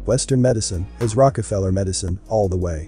Western medicine is Rockefeller medicine all the way.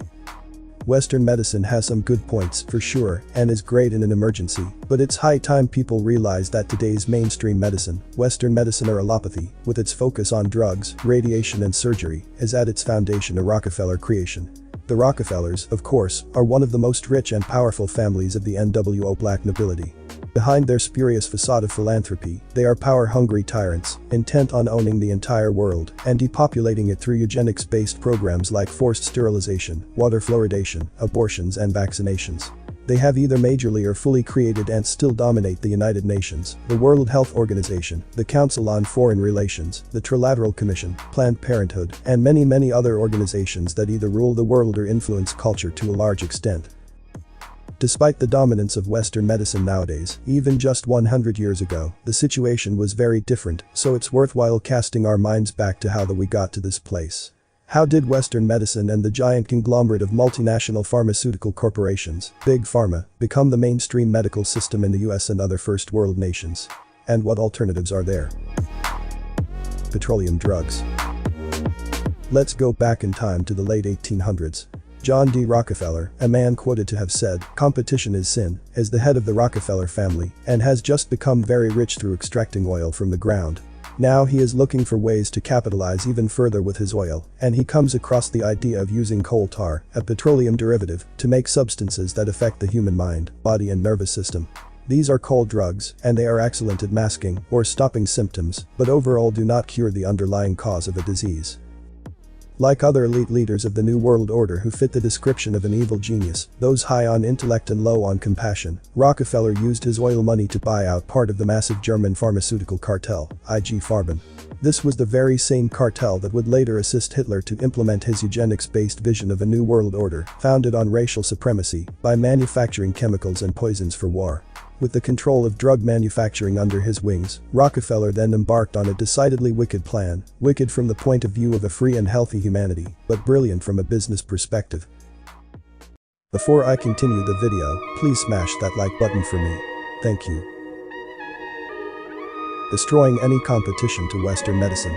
Western medicine has some good points for sure and is great in an emergency, but it's high time people realize that today's mainstream medicine, Western medicine or allopathy, with its focus on drugs, radiation and surgery, is at its foundation a Rockefeller creation. The Rockefellers, of course, are one of the most rich and powerful families of the NWO black nobility. Behind their spurious facade of philanthropy, they are power-hungry tyrants, intent on owning the entire world and depopulating it through eugenics-based programs like forced sterilization, water fluoridation, abortions and vaccinations. They have either majorly or fully created and still dominate the United Nations, the World Health Organization, the Council on Foreign Relations, the Trilateral Commission, Planned Parenthood, and many other organizations that either rule the world or influence culture to a large extent. Despite the dominance of Western medicine nowadays, even just 100 years ago, the situation was very different, so it's worthwhile casting our minds back to how we got to this place. How did Western medicine and the giant conglomerate of multinational pharmaceutical corporations, Big Pharma, become the mainstream medical system in the US and other first world nations? And what alternatives are there? Petroleum drugs. Let's go back in time to the late 1800s. John D. Rockefeller, a man quoted to have said, "Competition is sin," is the head of the Rockefeller family and has just become very rich through extracting oil from the ground. Now he is looking for ways to capitalize even further with his oil, and he comes across the idea of using coal tar, a petroleum derivative, to make substances that affect the human mind, body and nervous system. These are called drugs, and they are excellent at masking or stopping symptoms, but overall do not cure the underlying cause of a disease. Like other elite leaders of the New World Order who fit the description of an evil genius, those high on intellect and low on compassion, Rockefeller used his oil money to buy out part of the massive German pharmaceutical cartel, IG Farben. This was the very same cartel that would later assist Hitler to implement his eugenics-based vision of a new world order, founded on racial supremacy, by manufacturing chemicals and poisons for war. With the control of drug manufacturing under his wings, Rockefeller then embarked on a decidedly wicked plan, wicked from the point of view of a free and healthy humanity, but brilliant from a business perspective. Before I continue the video, please smash that like button for me. Thank you. Destroying any competition to Western medicine.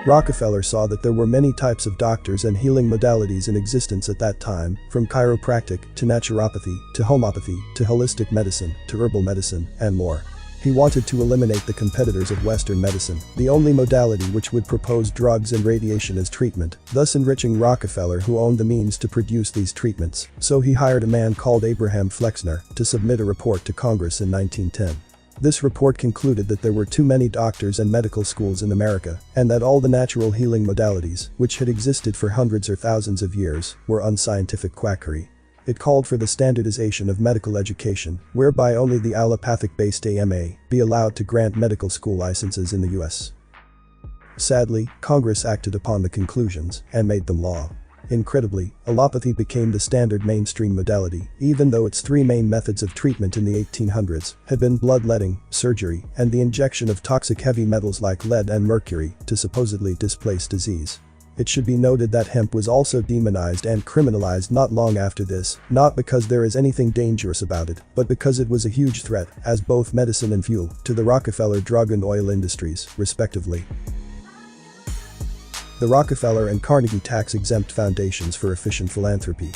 Rockefeller saw that there were many types of doctors and healing modalities in existence at that time, from chiropractic, to naturopathy, to homeopathy, to holistic medicine, to herbal medicine, and more. He wanted to eliminate the competitors of Western medicine, the only modality which would propose drugs and radiation as treatment, thus enriching Rockefeller who owned the means to produce these treatments, so he hired a man called Abraham Flexner to submit a report to Congress in 1910. This report concluded that there were too many doctors and medical schools in America, and that all the natural healing modalities, which had existed for hundreds or thousands of years, were unscientific quackery. It called for the standardization of medical education, whereby only the allopathic-based AMA be allowed to grant medical school licenses in the US. Sadly, Congress acted upon the conclusions and made them law. Incredibly, allopathy became the standard mainstream modality, even though its three main methods of treatment in the 1800s had been bloodletting, surgery, and the injection of toxic heavy metals like lead and mercury to supposedly displace disease. It should be noted that hemp was also demonized and criminalized not long after this, not because there is anything dangerous about it, but because it was a huge threat, as both medicine and fuel, to the Rockefeller drug and oil industries, respectively. The Rockefeller and Carnegie tax-exempt foundations for efficient philanthropy.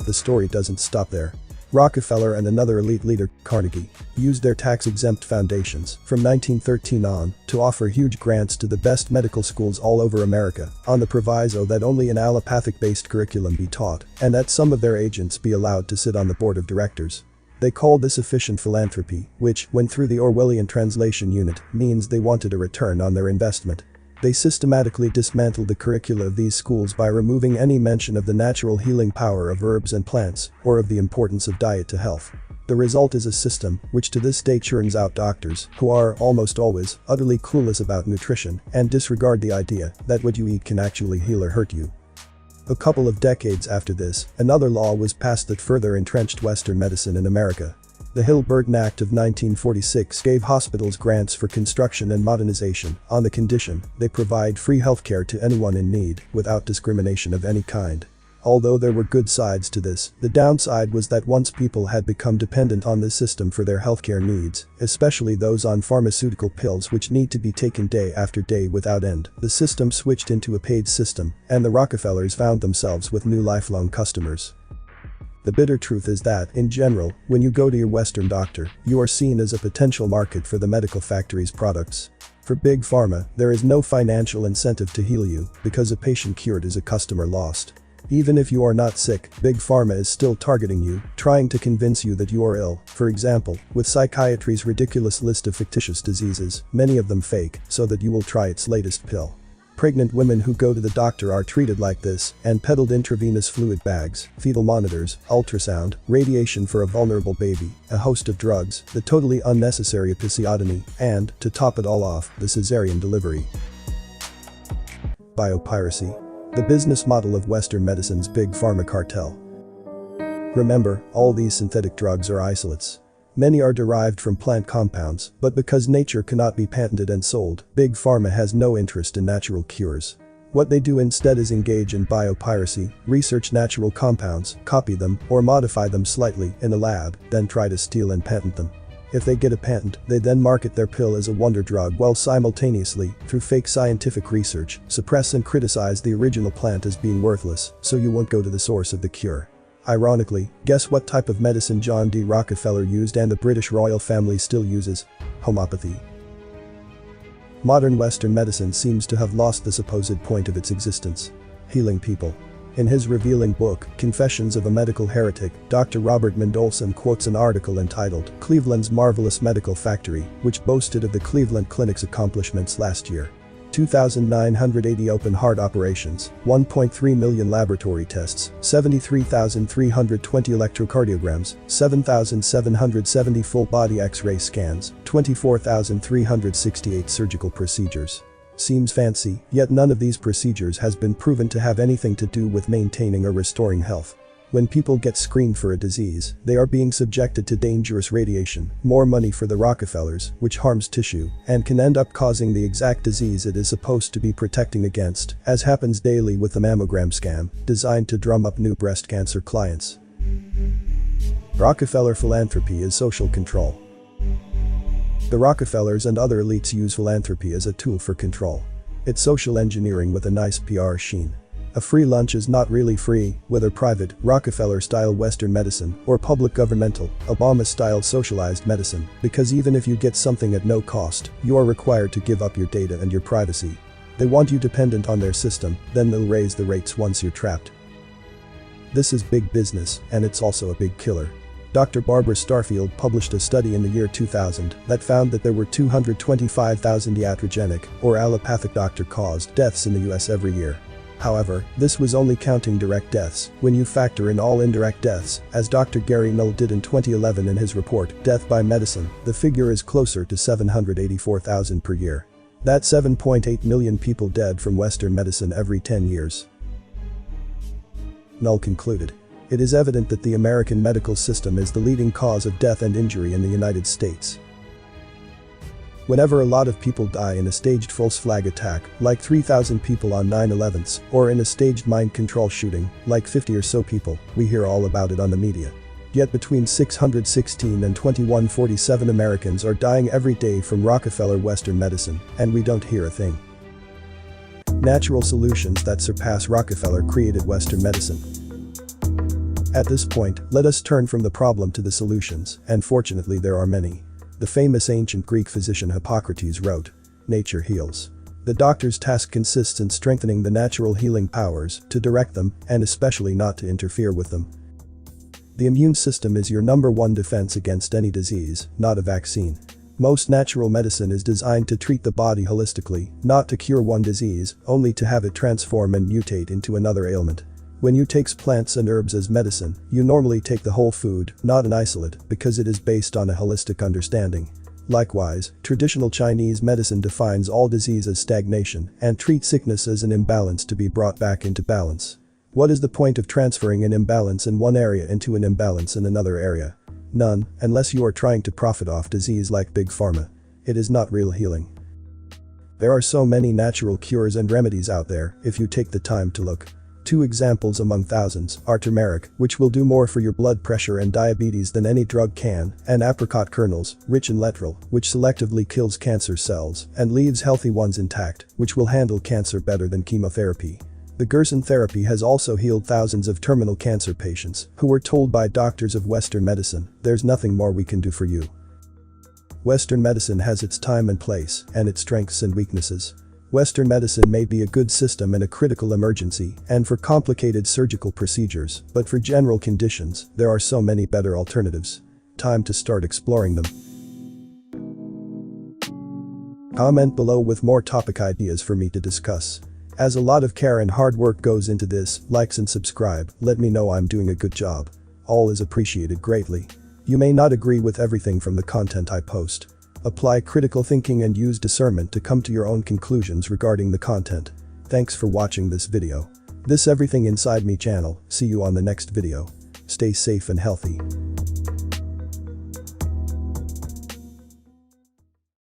The story doesn't stop there. Rockefeller and another elite leader, Carnegie, used their tax-exempt foundations from 1913 on to offer huge grants to the best medical schools all over America, on the proviso that only an allopathic-based curriculum be taught and that some of their agents be allowed to sit on the board of directors. They call this efficient philanthropy, which, when through the Orwellian translation unit, means they wanted a return on their investment. They systematically dismantled the curricula of these schools by removing any mention of the natural healing power of herbs and plants, or of the importance of diet to health. The result is a system which to this day churns out doctors who are, almost always, utterly clueless about nutrition and disregard the idea that what you eat can actually heal or hurt you. A couple of decades after this, another law was passed that further entrenched Western medicine in America. The Hill-Burton Act of 1946 gave hospitals grants for construction and modernization on the condition they provide free healthcare to anyone in need without discrimination of any kind. Although there were good sides to this, the downside was that once people had become dependent on this system for their healthcare needs, especially those on pharmaceutical pills which need to be taken day after day without end, the system switched into a paid system, and the Rockefellers found themselves with new lifelong customers. The bitter truth is that, in general, when you go to your Western doctor, you are seen as a potential market for the medical factory's products. For Big Pharma, there is no financial incentive to heal you, because a patient cured is a customer lost. Even if you are not sick, Big Pharma is still targeting you, trying to convince you that you are ill, for example, with psychiatry's ridiculous list of fictitious diseases, many of them fake, so that you will try its latest pill. Pregnant women who go to the doctor are treated like this and peddled intravenous fluid bags, fetal monitors, ultrasound, radiation for a vulnerable baby, a host of drugs, the totally unnecessary episiotomy, and, to top it all off, the cesarean delivery. Biopiracy. The business model of Western medicine's big pharma cartel. Remember, all these synthetic drugs are isolates. Many are derived from plant compounds, but because nature cannot be patented and sold, Big Pharma has no interest in natural cures. What they do instead is engage in biopiracy, research natural compounds, copy them, or modify them slightly in a lab, then try to steal and patent them. If they get a patent, they then market their pill as a wonder drug while simultaneously, through fake scientific research, suppress and criticize the original plant as being worthless, so you won't go to the source of the cure. Ironically, guess what type of medicine John D. Rockefeller used and the British royal family still uses? Homeopathy. Modern Western medicine seems to have lost the supposed point of its existence: healing people. In his revealing book, Confessions of a Medical Heretic, Dr. Robert Mendelsohn quotes an article entitled Cleveland's Marvelous Medical Factory, which boasted of the Cleveland Clinic's accomplishments last year. 2,980 open heart operations, 1.3 million laboratory tests, 73,320 electrocardiograms, 7,770 full-body X-ray scans, 24,368 surgical procedures. Seems fancy, yet none of these procedures has been proven to have anything to do with maintaining or restoring health. When people get screened for a disease, they are being subjected to dangerous radiation, more money for the Rockefellers, which harms tissue, and can end up causing the exact disease it is supposed to be protecting against, as happens daily with the mammogram scam, designed to drum up new breast cancer clients. Rockefeller philanthropy is social control. The Rockefellers and other elites use philanthropy as a tool for control. It's social engineering with a nice PR sheen. A free lunch is not really free, whether private, Rockefeller-style Western medicine, or public governmental, Obama-style socialized medicine, because even if you get something at no cost, you are required to give up your data and your privacy. They want you dependent on their system, then they'll raise the rates once you're trapped. This is big business, and it's also a big killer. Dr. Barbara Starfield published a study in the year 2000 that found that there were 225,000 iatrogenic, or allopathic doctor-caused, deaths in the US every year. However, this was only counting direct deaths. When you factor in all indirect deaths, as Dr. Gary Null did in 2011 in his report, Death by Medicine, the figure is closer to 784,000 per year. That's 7.8 million people dead from Western medicine every 10 years. Null concluded. It is evident that the American medical system is the leading cause of death and injury in the United States. Whenever a lot of people die in a staged false flag attack, like 3,000 people on 9/11s, or in a staged mind control shooting, like 50 or so people, we hear all about it on the media. Yet between 616 and 2147 Americans are dying every day from Rockefeller Western medicine, and we don't hear a thing. Natural solutions that surpass Rockefeller created Western medicine. At this point, let us turn from the problem to the solutions, and fortunately there are many. The famous ancient Greek physician Hippocrates wrote, "Nature heals." The doctor's task consists in strengthening the natural healing powers, to direct them, and especially not to interfere with them. The immune system is your number one defense against any disease, not a vaccine. Most natural medicine is designed to treat the body holistically, not to cure one disease, only to have it transform and mutate into another ailment. When you take plants and herbs as medicine, you normally take the whole food, not an isolate, because it is based on a holistic understanding. Likewise, traditional Chinese medicine defines all disease as stagnation and treats sickness as an imbalance to be brought back into balance. What is the point of transferring an imbalance in one area into an imbalance in another area? None, unless you are trying to profit off disease like Big Pharma. It is not real healing. There are so many natural cures and remedies out there if you take the time to look. 2 examples among thousands are turmeric, which will do more for your blood pressure and diabetes than any drug can, and apricot kernels, rich in laetrile, which selectively kills cancer cells and leaves healthy ones intact, which will handle cancer better than chemotherapy. The Gerson therapy has also healed thousands of terminal cancer patients who were told by doctors of Western medicine, "There's nothing more we can do for you." Western medicine has its time and place, and its strengths and weaknesses. Western medicine may be a good system in a critical emergency and for complicated surgical procedures, but for general conditions, there are so many better alternatives. Time to start exploring them. Comment below with more topic ideas for me to discuss. As a lot of care and hard work goes into this, likes and subscribe, let me know I'm doing a good job. All is appreciated greatly. You may not agree with everything from the content I post. Apply critical thinking and use discernment to come to your own conclusions regarding the content. Thanks for watching this video. This Everything Inside Me channel, see you on the next video. Stay safe and healthy.